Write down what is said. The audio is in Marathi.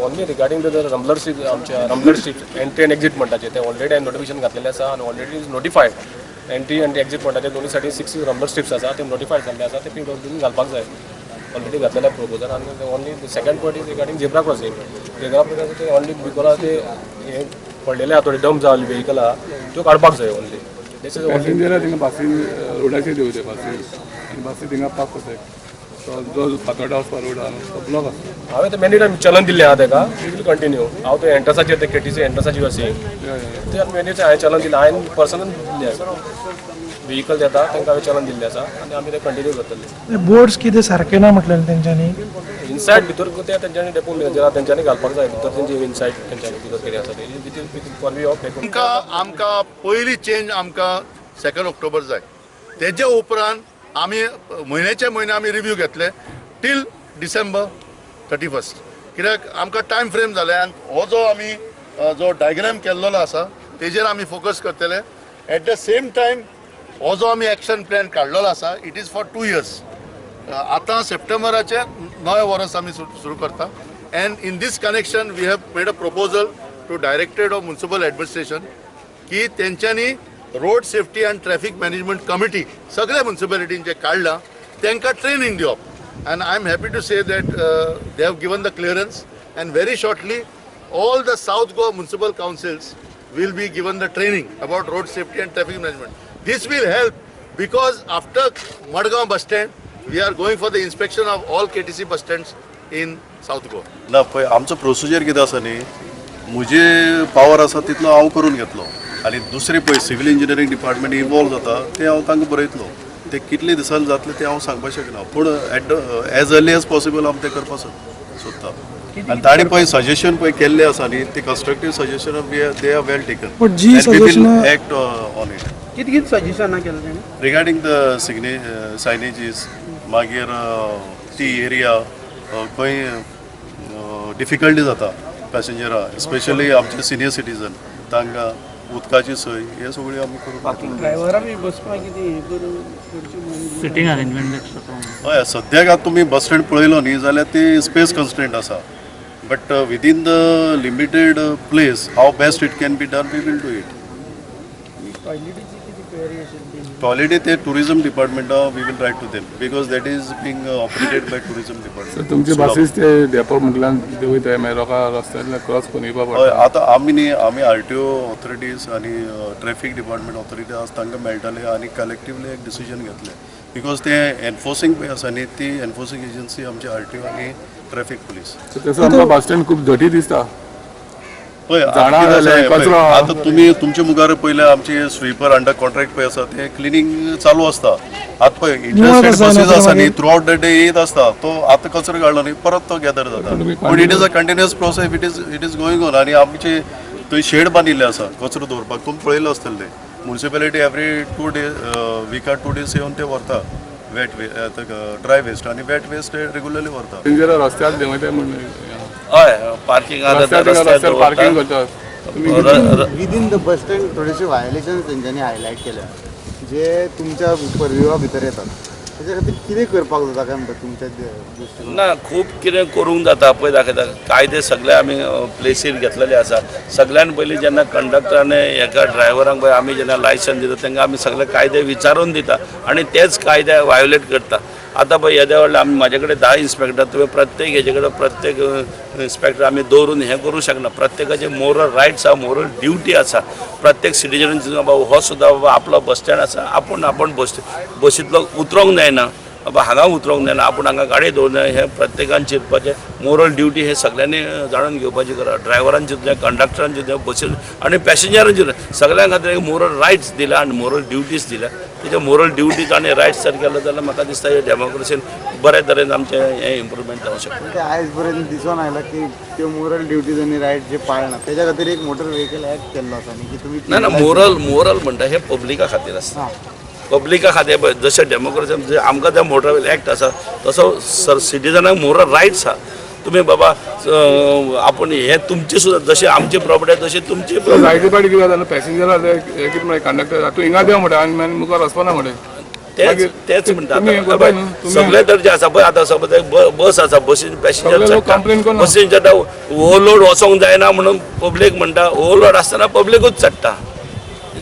Only regarding the Rambler Street आमच्या Rambler Street entry and exit म्हणटाचे ते ऑलरेडी हांवें नोटिफिकेशन घातलेलें आसा आनी already is notified entry and exit म्हणटाचे दोन्ही सायडीन 6 रंबलर स्ट्रिप्स आसा ते नोटिफायड जाल्ले आसा ते पीडब्ल्यूडीन घालपाक जाय ऑलरेडी घातलेले प्रपोजल आनी only second point is regarding zebra crossing ते ओनली बिकॉज ते हे पडलेले आहा थोडे डंप जाल्ले व्हेकल आहा त्यो काडपाक जाय ओनली दिस इज पॅसेंजर थिंगा बासीन रोडाचेर देवते बासी आनी बासी थिंगा पास करताय जो फातोर्डा वचपा रोड आहा तो ब्लॉक आसा हांवें ते मेनी टायम चलन दिल्लें आहा तेका इट वील कंटिन्यू हांव ते एंट्रसाचेर ते केटीसी एंट्रसाची अशी ते मेनी हांवें चलन दिलें हांवें पर्सनल दिल्लें आसा व्हेकल येता तांकां हांवें चलन दिल्लें आसा आनी आमी ते कंटिन्यू करतले बोर्ड्स कितें सारके ना म्हटलें तेंच्यांनी इनसायड भितर ते तेंच्यांनी डेपो मॅनेजरा तेंच्यांनी घालपाक जाय भितर तेंचे इनसायड तेंच्यांनी भितर कितें आसा ते फॉर ऑफ आमकां पयली चेंज आमकां 2 ऑक्टोबर जाय तेजे उपरांत आमी म्हयन्याचे म्हयने आमी रिव्यू घेतले टील डिसेंबर 31 कित्याक आमकां टायम फ्रेम जाले आनी हो जो आमी जो डायग्राम केल्लो आसा तेजेर आमी फोकस करतले एट द सेम टायम हो जो आमी एक्शन प्लॅन काडलेलो आसा इट इज फॉर 2 years आतां सप्टेंबराचे 9 वर्स आमी सुरू करता and in this connection we have made a proposal to directorate of municipal administration की तेंच्यांनी road safety and traffic management committee सगळ्या म्युनिसिपॅलिटींचे काढला तांकां ट्रेनिंग दिवप and I am happy to say that they have given the clearance and very shortly all the south Goa municipal councils will be given the training about road safety and traffic management. This will help because after Madgaon bus stand we are going for the inspection of all KTC bus stands in South Goa. ना पळय आमचो प्रोसिजर कितें आसा न्ही म्हजे पावर आसा तितलो हांव करून घेतलो आनी दुसरे पळय सिव्हिल इंजिनियरींग डिपार्टमेंट इन्वॉल्व जाता ते हांव तांकां बरयतलो ते कितले दिसांनी जातले ते हांव सांगपाक शकना पूण एज अर्ली एज पॉसिबल आमी ते करपाक सोदता आनी ताणें पळय सजेशन पळय केल्ले आसा न्ही ते constructive suggestion they are well taken but जी सजेशन एक्ट ऑन इट किती सजेशनां केलें तेणें रिगार्डिंग द सायनेजीस मागीर ती एरिया खंय डिफिकल्टी जाता पॅसेंजरां स्पेशली आमचे सिनियर सिटीजन तांकां उदकाची सोय हे सगळी आमी करून ड्रायव्हरां बी बसपाक कितें हें करून सिटींग अरेंजमेंट हय सद्याक आतां तुमी बस स्टँड पळयलो न्ही जाल्यार ती स्पेस कन्स्ट्रेंट आसा but within the limited place how best it can be done we will do it टॉयलेटीची कितें क्वेरी आशिल्ली टॉयलेटी ते टुरिझम डिपार्टमेंटा we will write to them because that is being operated by tourism department तुमचे बासीस ते डेपो म्हटल्यार देवयताय मागीर लोकां रस्त्यातल्यान क्रॉस करून येवपा हय पडटा आतां आमी न्ही आमी आरटीओ ऑथॉरिटीज आनी ट्रॅफिक डिपार्टमेंट ऑथॉरिटी आसा तांकां मेळटले आनी कलेक्टिवली एक डिसिजन घेतले बिकॉज ते एनफोर्सिंग पळय आसा न्ही ती एनफोर्सिंग एजन्सी आमची आरटीओ आनी ट्रॅफिक पुलीस तसो आमकां बस स्टँड खूब धटी दिसता पळय झाडां जाले, कचरो आहा. आतां तुमी तुमचे मुखार पयले आमचे स्वीपर अंडर कॉन्ट्रॅक्ट पळय आसा ते क्लिनींग चालू आसता आतां पळय इंटरेस्टेड बसीस आसा न्ही थ्रू आउट द डे येत आसता तो आतां कचरो काडलो न्ही परत तो गॅदर जाता पूण it is a continuous process it is going on आनी आमचे थंय शेड बांदिल्ले आसा कचरो दवरपाक तुमी पळयलो आसतले ते म्युनिसिपॅलिटी एवरी 2 days विकाक 2 days येवन ते व्हरता वेट ड्राय वेस्ट आनी वेट वेस्ट रेगुलरली व्हरता पॅसेंजरां रस्त्यार देवयताय म्हणून हय पार्किंग रस्त्यार पार्किंग करतात विदीन द बस स्टँड थोडेशे वायलेशन तेंच्यांनी हायलायट केल्या जे तुमच्या परविवा भितर येतात तेच्या खातीर कितें करपाक जाता काय म्हणटा तुमच्या दृश्टीन ना खूब कितें करूंक जाता पळय दाखयता कायदे सगळे आमी प्लेसीर घेतलेले आसा सगळ्यान पयलीं जेन्ना कंडक्टरान एका ड्रायव्हरांक पळय आमी जेन्ना लायसन दिता तांकां आमी सगळे कायदे विचारून दिता आनी तेच कायदे वायोलेट करता आतां पळय येद्या व्हडले आमी म्हाजे कडेन 10 इन्स्पेक्टर तुवें प्रत्येक हेजे कडेन प्रत्येक इन्स्पेक्टर आमी दवरून हें करूं शकना प्रत्येकाचे मोरल रायट्स आसा मोरल ड्युटी आसा प्रत्येक सिटीजन बाबा हो सुद्दां बाबा आपलो बस स्टँड आसा आपूण बसींतलो उतरोंक जायना बाबा हांगा उतरोंक जायना आपूण हांगा गाडी दवरना हें प्रत्येकान चिंतपाचें मोरल ड्युटी हे सगळ्यांनी जाणून घेवपाची गरज ड्रायव्हरांची सुद्दां कंडक्टरांची सुद्दां बसीन आनी पॅसेंजरांची सगळ्यां खातीर एक मोरल रायट्स दिला आनी मोरल ड्युटीज दिल्या तेजे मोरल ड्युटीज आनी रायट्स जर केलो जाल्यार म्हाका दिसता हे डेमोक्रेसीन बरे तरेन आमचें हें इम्प्रुवमेंट जावंक शकता ते आयज पर्यंत दिसून आयला की त्यो मोरल ड्युटीज आनी रायट जे पाळना तेच्या खातीर एक मोटर व्हेकल एक्ट केल्लो आसा न्ही की तुमी ना मोरल म्हणटा हे पब्लिका खातीर आसता पब्लिका खातीर जशें डेमोक्रेसी आमकां जो मोटर व्हेकल एक्ट आसा तसो सिटीजनाक मोरल रायट्स आसा तुम्ही बाबा आपण हे तुमचे सुद्धा जसे आमची प्रॉपर्टी आहे तशी तुमची जायते पाटी कितें जाता पॅसेंजरां कितें म्हणटा कंडक्टर तूं हिंगा देव म्हणटा आनी मुखार वचपाना म्हणटा तेच म्हणटा तुम्ही आतां. करता न्हू, तुम्ही- सगळे तर जे आसा पळय आतां समज बस आसा बसीन सगळे पॅसेंजर लोक चडटा complain करना. बसीन चडटा ओव्हरलोड वचोंक जायना म्हणून पब्लीक म्हणटा ओव्हरलोड आसतना पब्लीकूच चडटा